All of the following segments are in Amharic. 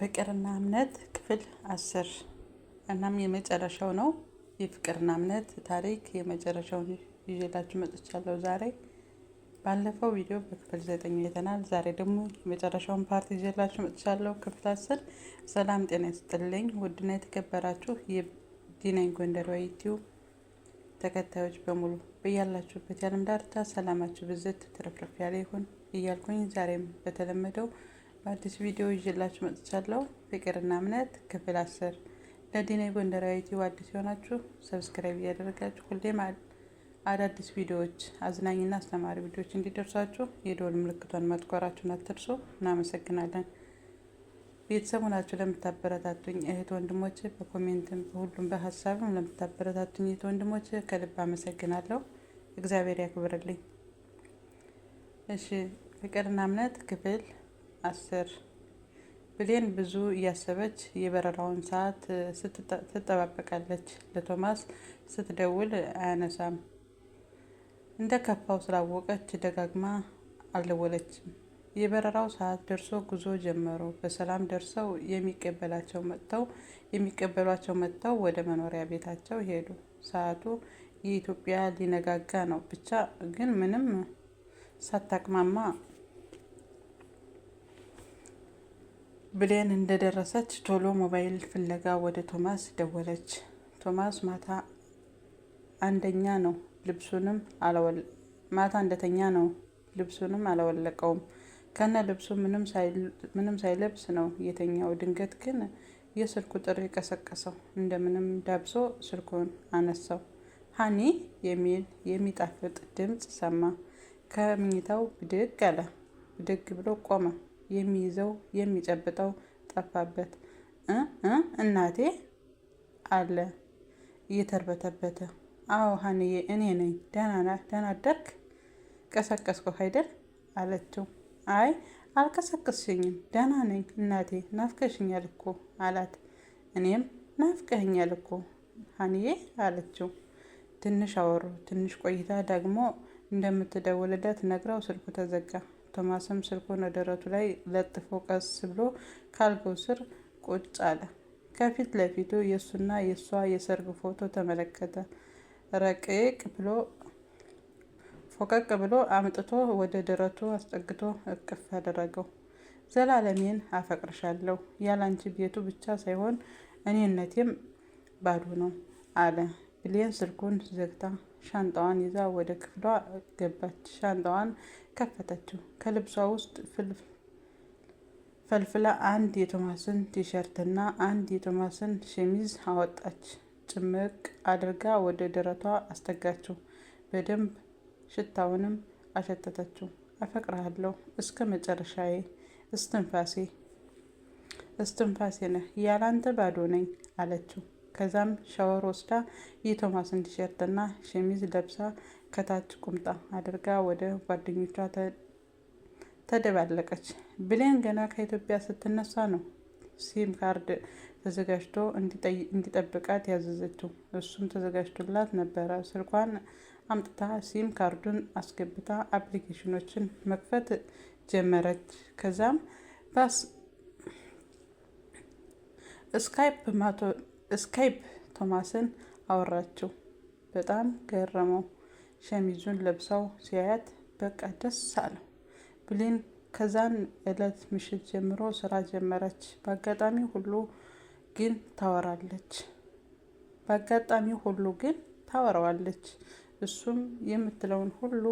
ፍቅርና እምነት ክፍል 10 እናም የመጨረሻው ነው። የፍቅርና እምነት ታሪክ የመጨረሻውን ይዤላችሁ መጥቻለሁ ዛሬ። ባለፈው ቪዲዮ በክፍል 9 አይተናል። ዛሬ ደግሞ የመጨረሻውን ፓርት ይዤላችሁ መጥቻለሁ ክፍል 10። ሰላም ጤና ይስጥልኝ ውድና የተከበራችሁ የዲናይ ጎንደር ዩቲዩብ ተከታዮች በሙሉ በያላችሁበት የዓለም ዳርቻ ሰላማችሁ ብዝት ትረፍረፍ ያለ ይሁን እያልኩኝ ዛሬም በተለመደው በአዲስ ቪዲዮ ይዤላችሁ መጥቻለሁ። ፍቅርና እምነት ክፍል 10። ለዲናይ ጎንደር ዩቲዩብ አዲስ የሆናችሁ ሰብስክራይብ እያደረጋችሁ ሁሌም አዳዲስ ቪዲዮዎች አዝናኝና አስተማሪ ቪዲዮዎች እንዲደርሷችሁ የደወል ምልክቷን ማጥቆራችሁን አትርሱ። እናመሰግናለን። ቤተሰቡ ናችሁ ለምታበረታቱኝ እህት ወንድሞች፣ በኮሜንትም በሁሉም በሀሳብም ለምታበረታቱኝ እህት ወንድሞች ከልብ አመሰግናለሁ። እግዚአብሔር ያክብርልኝ። እሺ፣ ፍቅርና እምነት ክፍል 10። ብሌን ብዙ እያሰበች የበረራውን ሰዓት ትጠባበቃለች። ለቶማስ ስትደውል አያነሳም። እንደ ከፋው ስላወቀች ደጋግማ አልደወለችም። የበረራው ሰዓት ደርሶ ጉዞ ጀመሩ። በሰላም ደርሰው የሚቀበሏቸው መጥተው ወደ መኖሪያ ቤታቸው ሄዱ። ሰዓቱ የኢትዮጵያ ሊነጋጋ ነው። ብቻ ግን ምንም ሳታቅማማ ብሌን እንደደረሰች ቶሎ ሞባይል ፍለጋ ወደ ቶማስ ደወለች። ቶማስ ማታ አንደተኛ ነው ልብሱንም አላወለቀውም። ከነ ልብሱ ምንም ሳይለብስ ነው የተኛው። ድንገት ግን የስልኩ ጥሪ ቀሰቀሰው። እንደምንም ዳብሶ ስልኩን አነሳው። ሀኒ የሚል የሚጣፍጥ ድምፅ ሰማ። ከምኝታው ብድግ አለ። ብድግ ብሎ ቆመ። የሚይዘው የሚጨብጠው ጠፋበት። እናቴ አለ እየተርበተበተ። አዎ ሀኒዬ፣ እኔ ነኝ። ደህና አደርክ? ቀሰቀስኩህ አይደል አለችው። አይ አልቀሰቀስሽኝም፣ ደህና ነኝ እናቴ፣ ናፍቀሽኛል እኮ አላት። እኔም ናፍቀኸኛል እኮ ሀኒዬ አለችው። ትንሽ አወሩ። ትንሽ ቆይታ ደግሞ እንደምትደውልለት ነግራው ስልኩ ተዘጋ። ቶማስም ስልኩን ደረቱ ላይ ለጥፎ ቀስ ብሎ ካልጋው ስር ቁጭ አለ። ከፊት ለፊቱ የእሱና የእሷ የሰርግ ፎቶ ተመለከተ። ፎቀቅ ብሎ አምጥቶ ወደ ደረቱ አስጠግቶ እቅፍ አደረገው። ዘላለሜን አፈቅርሻለሁ፣ ያላንቺ ቤቱ ብቻ ሳይሆን እኔነቴም ባዶ ነው አለ። ብሌን ስልኩን ዘግታ ሻንጣዋን ይዛ ወደ ክፍሏ ገባች። ሻንጣዋን ከፈተችው። ከልብሷ ውስጥ ፈልፍላ አንድ የቶማስን ቲሸርትና አንድ የቶማስን ሸሚዝ አወጣች። ጭምቅ አድርጋ ወደ ደረቷ አስጠጋችው። በደንብ ሽታውንም አሸተተችው። አፈቅርሃለሁ እስከ መጨረሻዬ፣ እስትንፋሴ ነህ፣ ያላንተ ባዶ ነኝ አለችው። ከዛም ሻወር ወስዳ የቶማስን ቲሸርትና ሸሚዝ ለብሳ ከታች ቁምጣ አድርጋ ወደ ጓደኞቿ ተደባለቀች። ብሌን ገና ከኢትዮጵያ ስትነሳ ነው ሲም ካርድ ተዘጋጅቶ እንዲጠብቃት ያዘዘችው። እሱም ተዘጋጅቶላት ነበረ። ስልኳን አምጥታ ሲም ካርዱን አስገብታ አፕሊኬሽኖችን መክፈት ጀመረች። ከዛም ስካይፕ ቶማስን አወራችው። በጣም ገረመው። ሸሚዙን ለብሳው ሲያያት በቃ ደስ አለው። ብሌን ከዛን እለት ምሽት ጀምሮ ስራ ጀመረች። በአጋጣሚ ሁሉ ግን ታወራዋለች። እሱም የምትለውን ሁሉ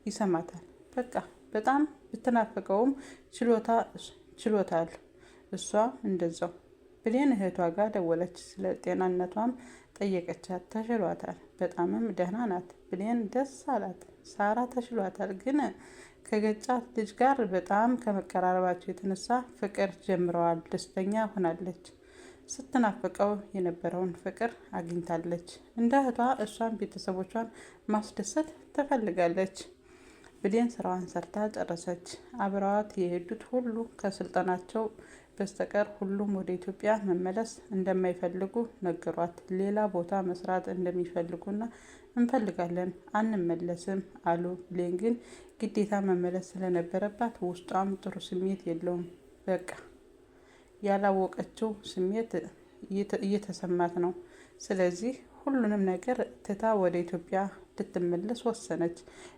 ይሰማታል። በቃ በጣም ብትናፍቀውም ችሎታል። እሷ እንደዛው። ብሌን እህቷ ጋር ደወለች። ስለ ጤናነቷም ጠየቀቻት። ተሽሏታል፣ በጣምም ደህና ናት። ብሌን ደስ አላት። ሳራ ተሽሏታል፣ ግን ከገጫት ልጅ ጋር በጣም ከመቀራረባቸው የተነሳ ፍቅር ጀምረዋል። ደስተኛ ሆናለች። ስትናፍቀው የነበረውን ፍቅር አግኝታለች። እንደ እህቷ እሷን ቤተሰቦቿን ማስደሰት ትፈልጋለች። ብሌን ስራዋን ሰርታ ጨረሰች። አብረዋት የሄዱት ሁሉ ከስልጠናቸው በስተቀር ሁሉም ወደ ኢትዮጵያ መመለስ እንደማይፈልጉ ነገሯት። ሌላ ቦታ መስራት እንደሚፈልጉና እንፈልጋለን አንመለስም አሉ። ብሌን ግን ግዴታ መመለስ ስለነበረባት ውስጧም ጥሩ ስሜት የለውም። በቃ ያላወቀችው ስሜት እየተሰማት ነው። ስለዚህ ሁሉንም ነገር ትታ ወደ ኢትዮጵያ ልትመለስ ወሰነች።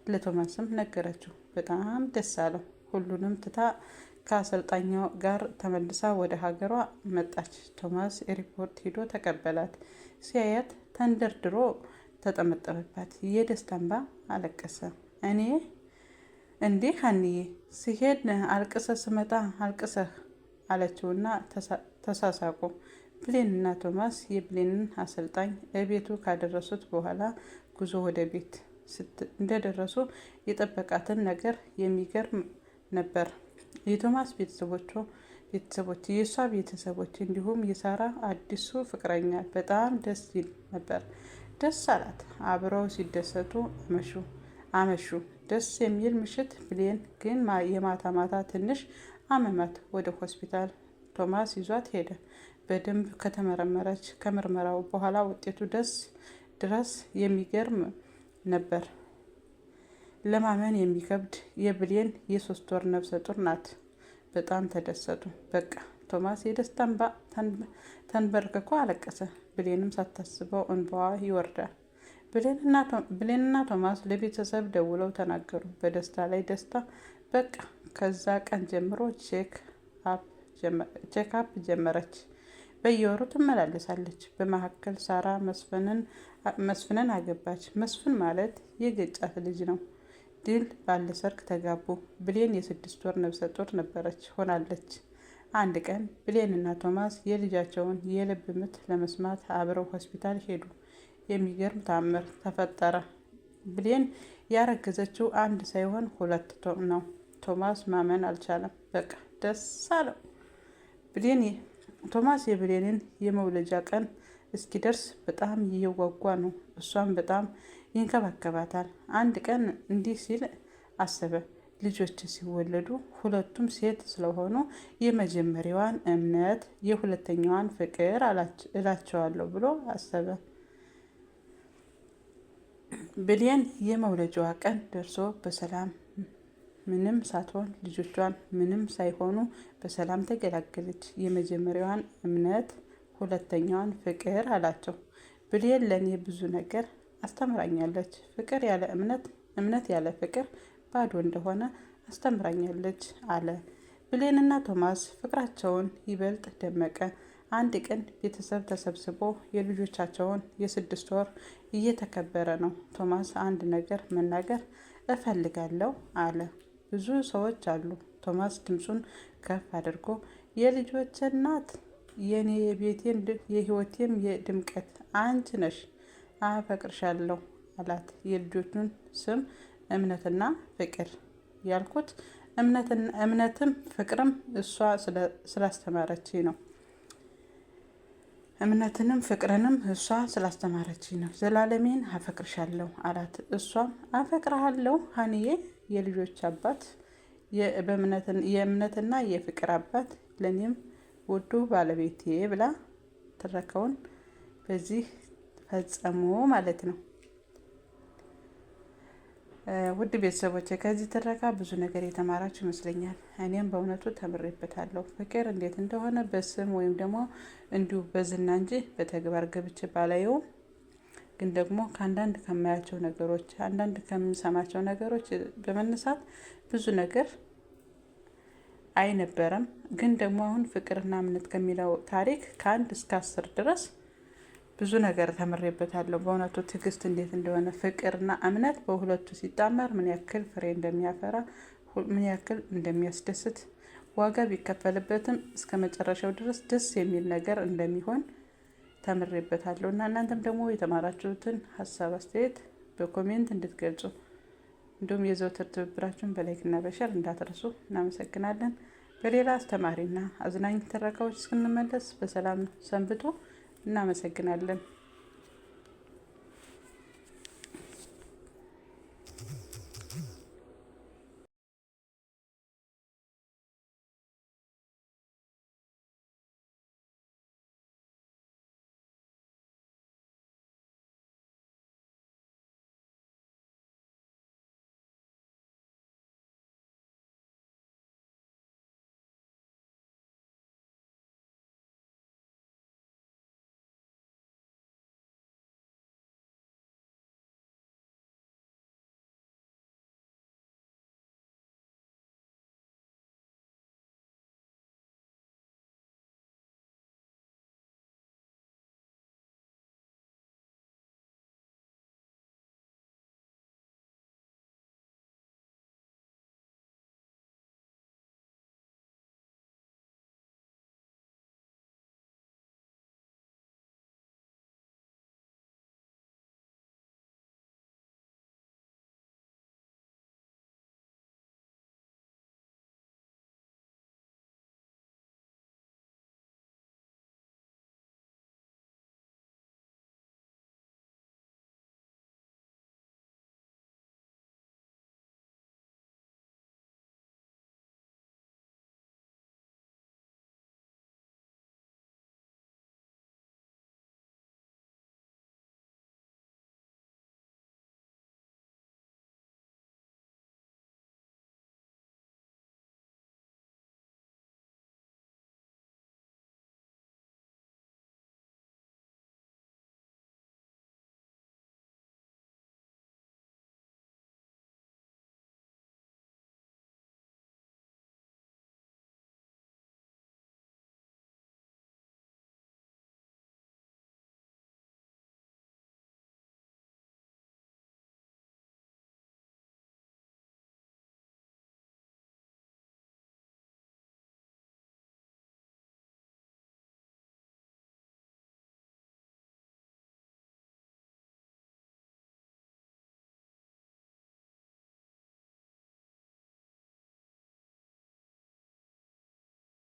ለቶማስም ነገረችው። በጣም ደስ አለው። ሁሉንም ትታ ከአሰልጣኟ ጋር ተመልሳ ወደ ሀገሯ መጣች። ቶማስ ኤርፖርት ሄዶ ተቀበላት። ሲያያት ተንደርድሮ ተጠመጠመባት። የደስታ እንባ አለቀሰ። እኔ እንዴ ሀንዬ ሲሄድ አልቅሰህ ስመጣ አልቅሰህ አለችውና ተሳሳቁ። ብሌንና ቶማስ የብሌንን አሰልጣኝ እቤቱ ካደረሱት በኋላ ጉዞ ወደ ቤት እንደደረሱ የጠበቃትን ነገር የሚገርም ነበር። የቶማስ ቤተሰቦች የእሷ ቤተሰቦች እንዲሁም የሳራ አዲሱ ፍቅረኛ በጣም ደስ ይል ነበር። ደስ አላት። አብረው ሲደሰቱ አመሹ። ደስ የሚል ምሽት። ብሌን ግን የማታ ማታ ትንሽ አመማት። ወደ ሆስፒታል ቶማስ ይዟት ሄደ። በደንብ ከተመረመረች ከምርመራው በኋላ ውጤቱ ድረስ የሚገርም ነበር። ለማመን የሚከብድ የብሌን የ3 ወር ነፍሰ ጡር ናት። በጣም ተደሰቱ። በቃ ቶማስ የደስታ እንባ ተንበርክኮ አለቀሰ። ብሌንም ሳታስበው እንባዋ ይወርዳል። ብሌንና ቶማስ ለቤተሰብ ደውለው ተናገሩ። በደስታ ላይ ደስታ። በቃ ከዛ ቀን ጀምሮ ቼክ አፕ ጀመረች። በየወሩ ትመላለሳለች። በመካከል ሳራ መስፍንን አገባች። መስፍን ማለት የገጫት ልጅ ነው። ድል ባለ ሰርግ ተጋቡ። ብሌን የ6 ወር ነፍሰ ጡር ሆናለች። አንድ ቀን ብሌንና ቶማስ የልጃቸውን የልብ ምት ለመስማት አብረው ሆስፒታል ሄዱ። የሚገርም ተአምር ተፈጠረ። ብሌን ያረገዘችው 1 ሳይሆን 2 ነው። ቶማስ ማመን አልቻለም። በቃ ደስ አለው። ቶማስ የብሌንን የመውለጃ ቀን እስኪደርስ በጣም እየጓጓ ነው። እሷም በጣም ይንከባከባታል። አንድ ቀን እንዲህ ሲል አሰበ። ልጆች ሲወለዱ ሁለቱም ሴት ስለሆኑ የመጀመሪያዋን እምነት የሁለተኛዋን ፍቅር እላቸዋለሁ ብሎ አሰበ። ብሌን የመውለጃዋ ቀን ደርሶ በሰላም ምንም ሳትሆን ልጆቿን ምንም ሳይሆኑ በሰላም ተገላገለች። የመጀመሪያዋን እምነት ሁለተኛዋን ፍቅር አላቸው። ብሌን ለእኔ ብዙ ነገር አስተምራኛለች። ፍቅር ያለ እምነት ያለ ፍቅር ባዶ እንደሆነ አስተምራኛለች አለ። ብሌንና ቶማስ ፍቅራቸውን ይበልጥ ደመቀ። አንድ ቀን ቤተሰብ ተሰብስቦ የልጆቻቸውን የ6 ወር እየተከበረ ነው። ቶማስ አንድ ነገር መናገር እፈልጋለሁ አለ። ብዙ ሰዎች አሉ። ቶማስ ድምፁን ከፍ አድርጎ የልጆች እናት፣ የኔ የቤቴን የህይወቴም የድምቀት አንቺ ነሽ፣ አፈቅርሻለሁ አላት። የልጆቹን ስም እምነትና ፍቅር ያልኩት እምነትም ፍቅርም እሷ ስላስተማረች ነው። እምነትንም ፍቅርንም እሷ ስላስተማረች ነው። ዘላለሜን አፈቅርሻለሁ አላት። እሷም አፈቅርሃለሁ ሀንዬ፣ የልጆች አባት፣ የእምነትና የፍቅር አባት፣ ለኔም ውዱ ባለቤቴ ብላ ትረካውን በዚህ ፈጸሙ ማለት ነው። ውድ ቤተሰቦች ከዚህ ትረካ ብዙ ነገር የተማራችሁ ይመስለኛል። እኔም በእውነቱ ተምሬበታለሁ። ፍቅር እንዴት እንደሆነ በስም ወይም ደግሞ እንዲሁ በዝና እንጂ በተግባር ገብቼ ባላየውም፣ ግን ደግሞ ከአንዳንድ ከማያቸው ነገሮች አንዳንድ ከምሰማቸው ነገሮች በመነሳት ብዙ ነገር አይነበረም። ግን ደግሞ አሁን ፍቅርና እምነት ከሚለው ታሪክ ከ1 እስከ 10 ድረስ ብዙ ነገር ተምሬበታለሁ። በእውነቱ ትዕግስት እንዴት እንደሆነ ፍቅርና እምነት በሁለቱ ሲጣመር ምን ያክል ፍሬ እንደሚያፈራ፣ ምን ያክል እንደሚያስደስት፣ ዋጋ ቢከፈልበትም እስከ መጨረሻው ድረስ ደስ የሚል ነገር እንደሚሆን ተምሬበታለሁ እና እናንተም ደግሞ የተማራችሁትን ሀሳብ አስተያየት በኮሜንት እንድትገልጹ እንዲሁም የዘወትር ትብብራችሁን በላይክና በሸር እንዳትረሱ። እናመሰግናለን። በሌላ አስተማሪና አዝናኝ ትረካዎች እስክንመለስ በሰላም ሰንብቱ። እናመሰግናለን።